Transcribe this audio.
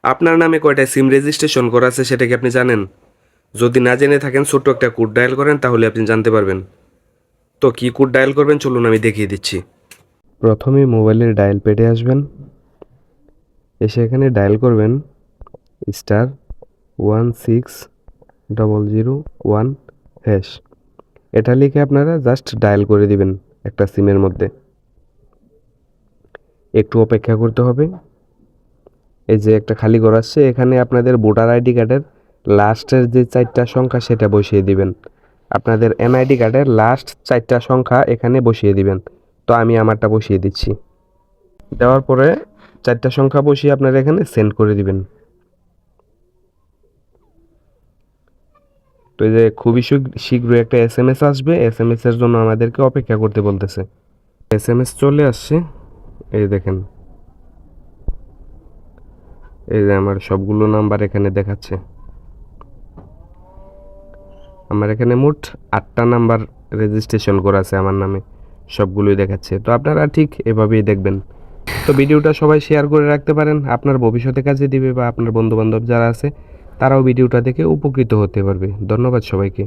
আপনার নামে কয়টা সিম রেজিস্ট্রেশন করা আছে সেটা কি আপনি জানেন? যদি না জেনে থাকেন ছোট্ট একটা কোড ডায়াল করেন তাহলে আপনি জানতে পারবেন। তো কি কোড ডায়াল করবেন চলুন আমি দেখিয়ে দিচ্ছি। প্রথমে মোবাইলের ডায়াল প্যাডে আসবেন, এসে এখানে ডায়াল করবেন *16001#। এটা লিখে আপনারা জাস্ট ডায়াল করে দিবেন একটা সিমের মধ্যে। একটু অপেক্ষা করতে হবে। এই যে একটা খালি ঘর আসছে, এখানে আপনাদের ভোটার আইডি কার্ডের লাস্টের যে 4টা সংখ্যা সেটা বসিয়ে দিবেন। আপনাদের এনআইডি কার্ডের লাস্ট 4টা সংখ্যা এখানে বসিয়ে দিবেন। তো আমি আমারটা বসিয়ে দিচ্ছি। দেওয়ার পরে 4টা সংখ্যা বসিয়ে আপনারা এখানে সেন্ড করে দিবেন। তো এই যে খুবই শীঘ্রই একটা এসএমএস আসবে, এসএমএস এর জন্য আমাদেরকে অপেক্ষা করতে বলতেছে। এসএমএস চলে আসছে, এই দেখেন, এই যে আমার সবগুলো নাম্বার এখানে দেখাচ্ছে। আমার এখানে মোট 8টা নাম্বার রেজিস্ট্রেশন করা আছে আমার নামে, সবগুলোই দেখাচ্ছে। তো আপনারা ঠিক এভাবেই দেখবেন। তো ভিডিওটা সবাই শেয়ার করে রাখতে পারেন, আপনার ভবিষ্যতে কাজে দিবে বা আপনার বন্ধুবান্ধব যারা আছে তারাও ভিডিওটা দেখে উপকৃত হতে পারবে। ধন্যবাদ সবাইকে।